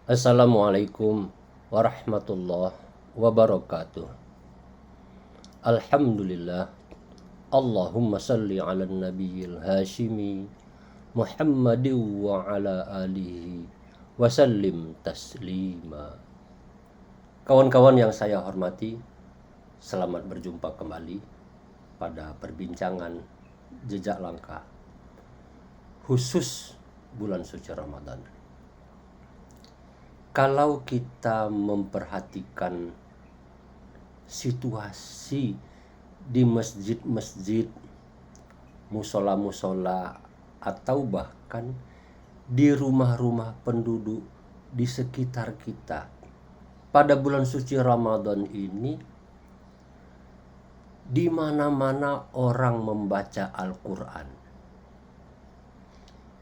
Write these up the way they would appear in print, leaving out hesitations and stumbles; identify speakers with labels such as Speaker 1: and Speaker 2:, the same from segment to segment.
Speaker 1: Assalamualaikum warahmatullahi wabarakatuh. Alhamdulillah. Allahumma salli ala nabiyil hashimi Muhammadin wa ala alihi wa sallim taslima. Kawan-kawan yang saya hormati, selamat berjumpa kembali pada perbincangan jejak langkah khusus bulan suci Ramadan. Kalau kita memperhatikan situasi di masjid-masjid, musola-musola, atau bahkan di rumah-rumah penduduk di sekitar kita pada bulan suci Ramadan ini, di mana-mana orang membaca Al-Quran.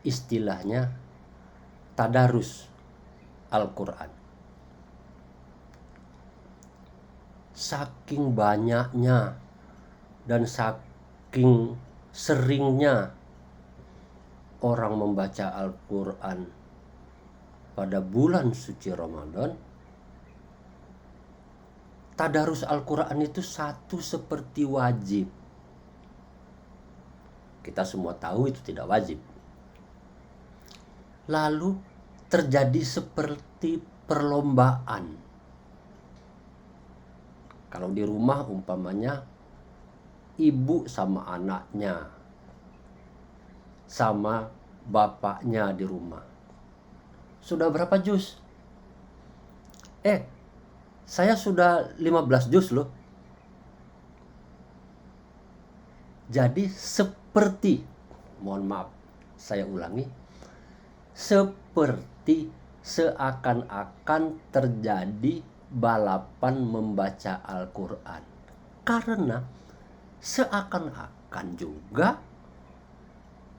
Speaker 1: Istilahnya tadarus Al-Quran. Saking banyaknya dan saking seringnya orang membaca Al-Quran pada bulan suci Ramadan, tadarus Al-Quran itu satu seperti wajib. Kita semua tahu itu tidak wajib. Lalu terjadi seperti perlombaan. Kalau di rumah umpamanya ibu sama anaknya, sama bapaknya di rumah. Sudah berapa juz? Saya sudah 15 juz loh. Jadi seperti, mohon maaf, saya ulangi, seperti seakan-akan terjadi balapan membaca Al-Quran. Karena seakan-akan juga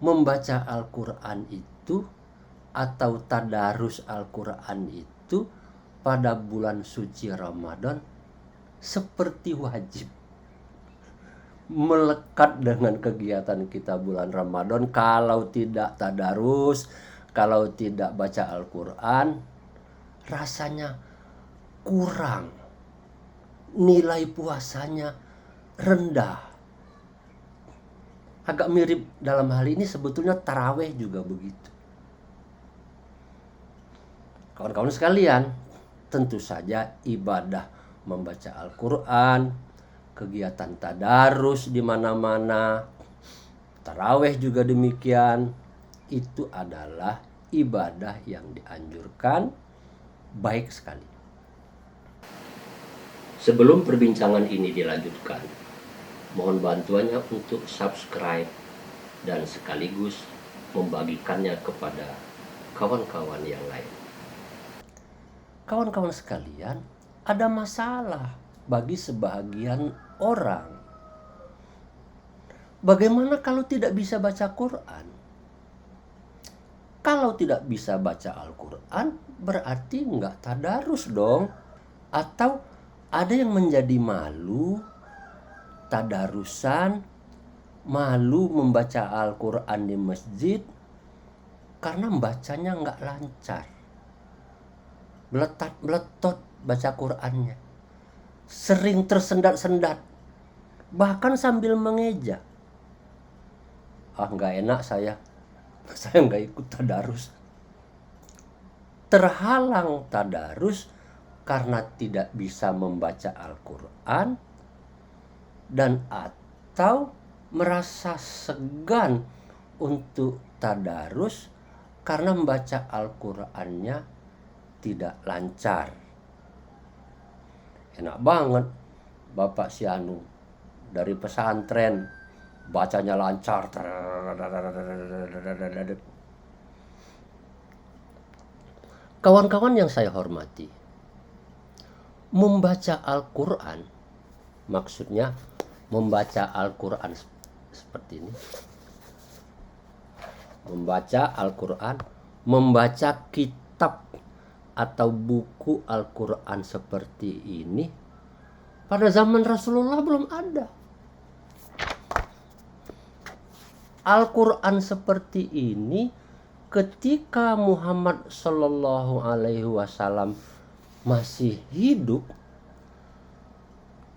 Speaker 1: membaca Al-Quran itu atau tadarus Al-Quran itu pada bulan suci Ramadan seperti wajib. Melekat dengan kegiatan kita bulan Ramadan. Kalau tidak tadarus, kalau tidak baca Al-Quran, rasanya kurang, nilai puasanya rendah. Agak mirip dalam hal ini sebetulnya taraweh juga begitu. Kawan-kawan sekalian, tentu saja ibadah membaca Al-Quran, kegiatan tadarus di mana-mana, taraweh juga demikian, itu adalah ibadah yang dianjurkan baik sekali. Sebelum perbincangan ini dilanjutkan, mohon bantuannya untuk subscribe dan sekaligus membagikannya kepada kawan-kawan yang lain. Kawan-kawan sekalian, ada masalah bagi sebagian orang. Bagaimana kalau tidak bisa baca Quran? Kalau tidak bisa baca Al-Quran, berarti nggak tadarus dong. Atau ada yang menjadi malu tadarusan, malu membaca Al-Quran di masjid karena membacanya nggak lancar, beletot baca Qurannya, sering tersendat-sendat, bahkan sambil mengeja. Nggak enak saya nggak ikut tadarus. Terhalang tadarus karena tidak bisa membaca Al-Quran dan atau merasa segan untuk tadarus karena membaca Al-Qurannya tidak lancar. Enak banget Bapak Sianu dari pesantren bacanya lancar. Kawan-kawan yang saya hormati, membaca Al-Quran, maksudnya membaca Al-Quran seperti ini. Membaca Al-Quran, membaca kitab atau buku Al-Quran seperti ini, pada zaman Rasulullah belum ada. Al-Quran seperti ini ketika Muhammad Shallallahu Alaihi Wasallam masih hidup,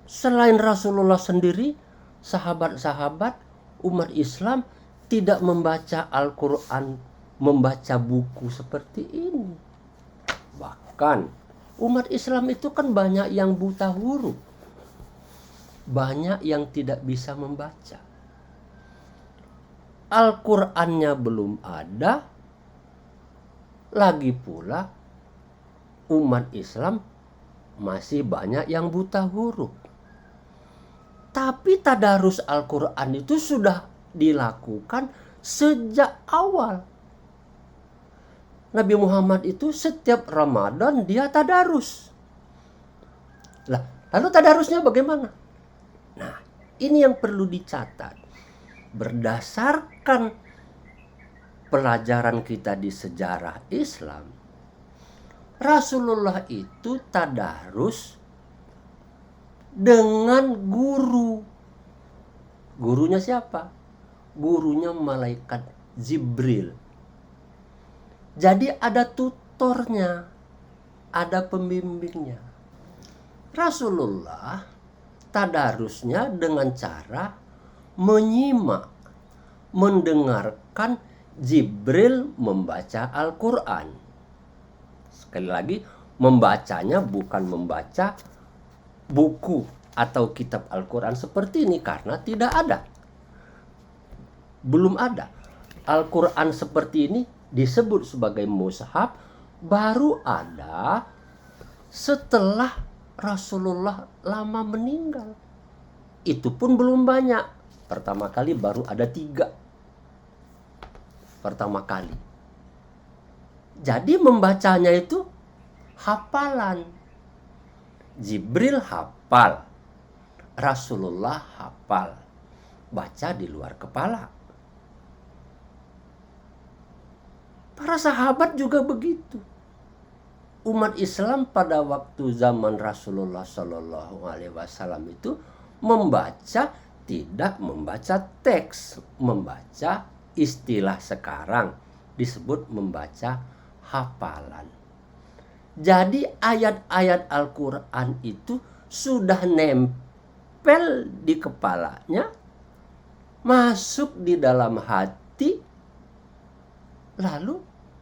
Speaker 1: selain Rasulullah sendiri, sahabat-sahabat umat Islam tidak membaca Al-Quran, membaca buku seperti ini. Bahkan umat Islam itu kan banyak yang buta huruf, banyak yang tidak bisa membaca. Al-Qur'annya belum ada, lagi pula umat Islam masih banyak yang buta huruf. Tapi tadarus Al-Qur'an itu sudah dilakukan sejak awal. Nabi Muhammad itu setiap Ramadan dia tadarus. Lalu tadarusnya bagaimana? Nah, ini yang perlu dicatat. Berdasarkan pelajaran kita di sejarah Islam, Rasulullah itu tadarus dengan guru. Gurunya siapa? Gurunya malaikat Jibril. Jadi ada tutornya, ada pembimbingnya. Rasulullah tadarusnya dengan cara menyimak, mendengarkan Jibril membaca Al-Quran. Sekali lagi, membacanya bukan membaca buku atau kitab Al-Quran seperti ini, karena tidak ada. Belum ada. Al-Quran seperti ini disebut sebagai mushaf baru ada setelah Rasulullah lama meninggal. Itu pun belum banyak. Pertama kali baru ada 3. Pertama kali. Jadi membacanya itu hafalan. Jibril hafal, Rasulullah hafal, baca di luar kepala. Para sahabat juga begitu. Umat Islam pada waktu zaman Rasulullah Shallallahu Alaihi Wasallam itu membaca, tidak membaca teks, membaca istilah sekarang disebut membaca hafalan. Jadi ayat-ayat Al-Quran itu sudah nempel di kepalanya, masuk di dalam hati, lalu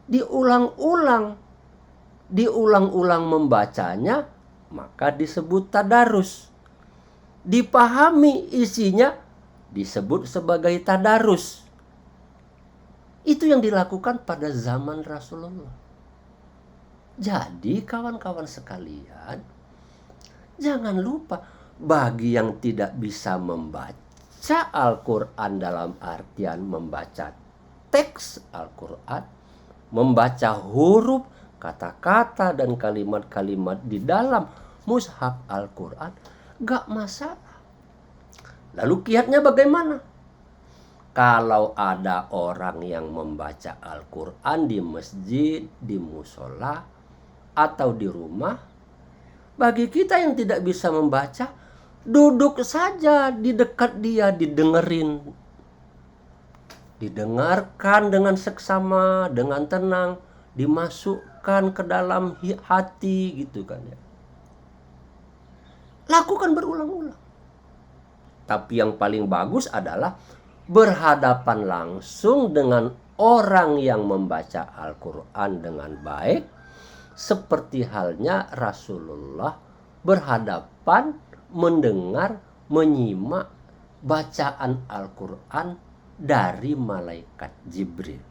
Speaker 1: diulang-ulang membacanya, maka disebut tadarus. Dipahami isinya, disebut sebagai tadarus. Itu yang dilakukan pada zaman Rasulullah. Jadi kawan-kawan sekalian, jangan lupa bagi yang tidak bisa membaca Al-Quran dalam artian membaca teks Al-Quran, membaca huruf, kata-kata dan kalimat-kalimat di dalam mushaf Al-Quran, gak masalah. Lalu kiatnya bagaimana? Kalau ada orang yang membaca Al-Quran di masjid, di musola, atau di rumah, bagi kita yang tidak bisa membaca, duduk saja di dekat dia, didengarkan dengan seksama, dengan tenang, dimasukkan ke dalam hati gitu kan ya. Lakukan berulang-ulang. Tapi yang paling bagus adalah berhadapan langsung dengan orang yang membaca Al-Quran dengan baik, seperti halnya Rasulullah berhadapan mendengar, menyimak bacaan Al-Quran dari malaikat Jibril.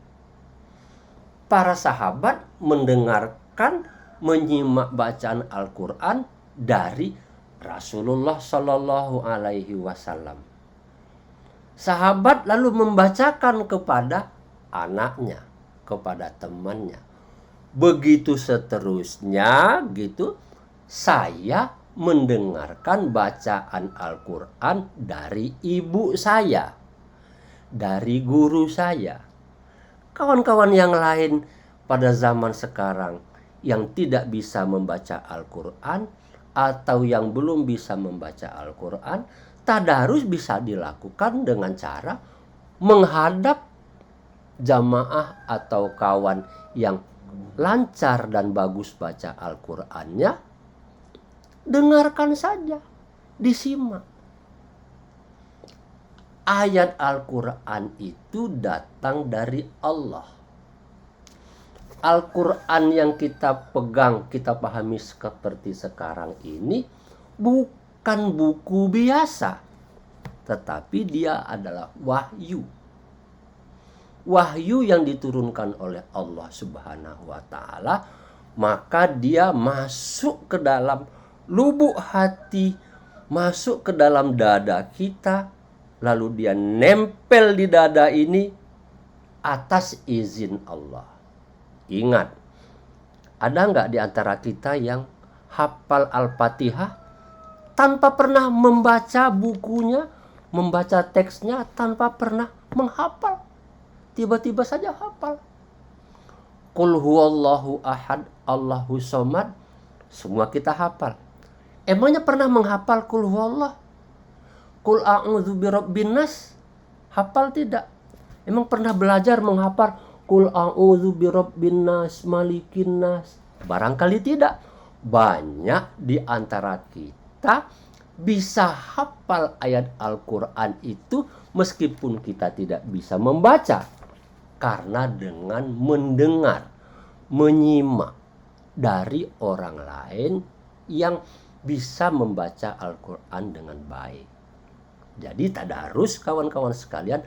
Speaker 1: Para sahabat mendengarkan, menyimak bacaan Al-Quran dari Rasulullah Shallallahu Alaihi Wasallam. Sahabat lalu membacakan kepada anaknya, kepada temannya. Begitu seterusnya gitu, saya mendengarkan bacaan Al-Quran dari ibu saya, dari guru saya. Kawan-kawan yang lain pada zaman sekarang yang tidak bisa membaca Al-Quran atau yang belum bisa membaca Al-Quran, tadarus bisa dilakukan dengan cara menghadap jamaah atau kawan yang lancar dan bagus baca Al-Qur'annya, dengarkan saja, disimak. Ayat Al-Qur'an itu datang dari Allah. Al-Qur'an yang kita pegang, kita pahami seperti sekarang ini bukan buku biasa, tetapi dia adalah wahyu. Wahyu yang diturunkan oleh Allah Subhanahu wa Ta'ala, maka dia masuk ke dalam lubuk hati, masuk ke dalam dada kita, lalu dia nempel di dada ini atas izin Allah. Ingat, ada nggak di antara kita yang hafal Al-Fatihah tanpa pernah membaca bukunya, membaca teksnya, tanpa pernah menghafal? Tiba-tiba saja hafal. Qul huwallahu ahad, Allahu somad. Semua kita hafal. Emangnya pernah menghafal Qul huwallah? Qul a'udzu birabbin nas? Hafal tidak? Emang pernah belajar menghafal Qul a'udzu birabbin nas, malikin nas? Barangkali tidak. Banyak di antara kita bisa hafal ayat Al-Qur'an itu meskipun kita tidak bisa membaca, karena dengan mendengar, menyimak dari orang lain yang bisa membaca Al-Qur'an dengan baik. Jadi tadarus, kawan-kawan sekalian,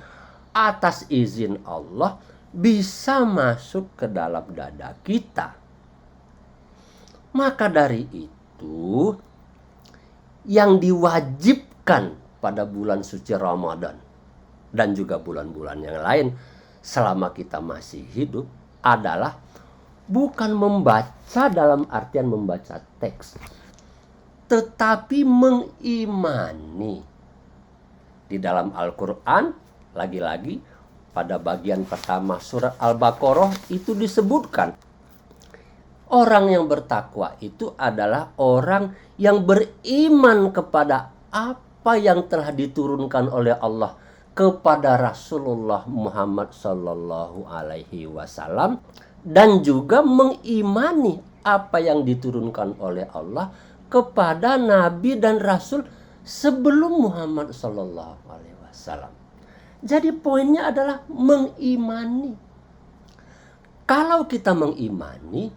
Speaker 1: atas izin Allah bisa masuk ke dalam dada kita. Maka dari itu, yang diwajibkan pada bulan suci Ramadan dan juga bulan-bulan yang lain selama kita masih hidup adalah bukan membaca dalam artian membaca teks, tetapi mengimani. Di dalam Al-Qur'an, lagi-lagi pada bagian pertama surat Al-Baqarah itu disebutkan, orang yang bertakwa itu adalah orang yang beriman kepada apa yang telah diturunkan oleh Allah kepada Rasulullah Muhammad sallallahu alaihi wasallam, dan juga mengimani apa yang diturunkan oleh Allah kepada nabi dan rasul sebelum Muhammad sallallahu alaihi wasallam. Jadi poinnya adalah mengimani. Kalau kita mengimani,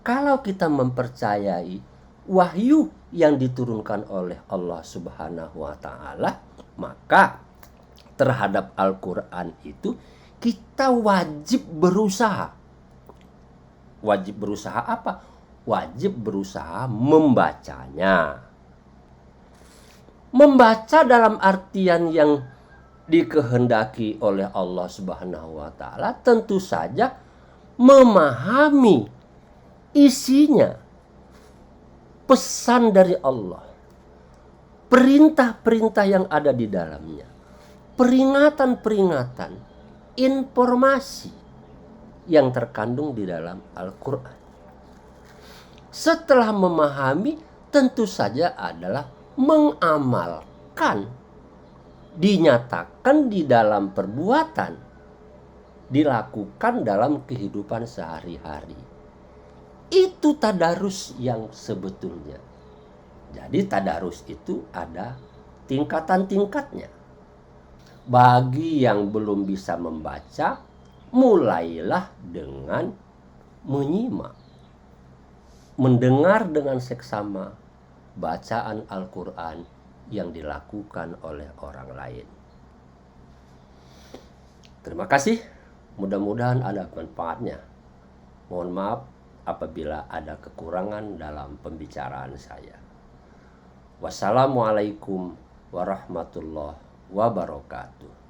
Speaker 1: kalau kita mempercayai wahyu yang diturunkan oleh Allah Subhanahu wa Ta'ala, maka terhadap Al-Qur'an itu kita wajib berusaha. Wajib berusaha apa? Wajib berusaha membacanya. Membaca dalam artian yang dikehendaki oleh Allah Subhanahu wa Ta'ala tentu saja memahami isinya, pesan dari Allah, perintah-perintah yang ada di dalamnya, peringatan-peringatan, informasi yang terkandung di dalam Al-Qur'an. Setelah memahami, tentu saja adalah mengamalkan, dinyatakan di dalam perbuatan, dilakukan dalam kehidupan sehari-hari. Itu tadarus yang sebetulnya. Jadi tadarus itu ada tingkatan-tingkatnya. Bagi yang belum bisa membaca, mulailah dengan menyimak, mendengar dengan seksama bacaan Al-Qur'an yang dilakukan oleh orang lain. Terima kasih. Mudah-mudahan ada manfaatnya. Mohon maaf apabila ada kekurangan dalam pembicaraan saya. Wassalamualaikum warahmatullahi wabarakatuh.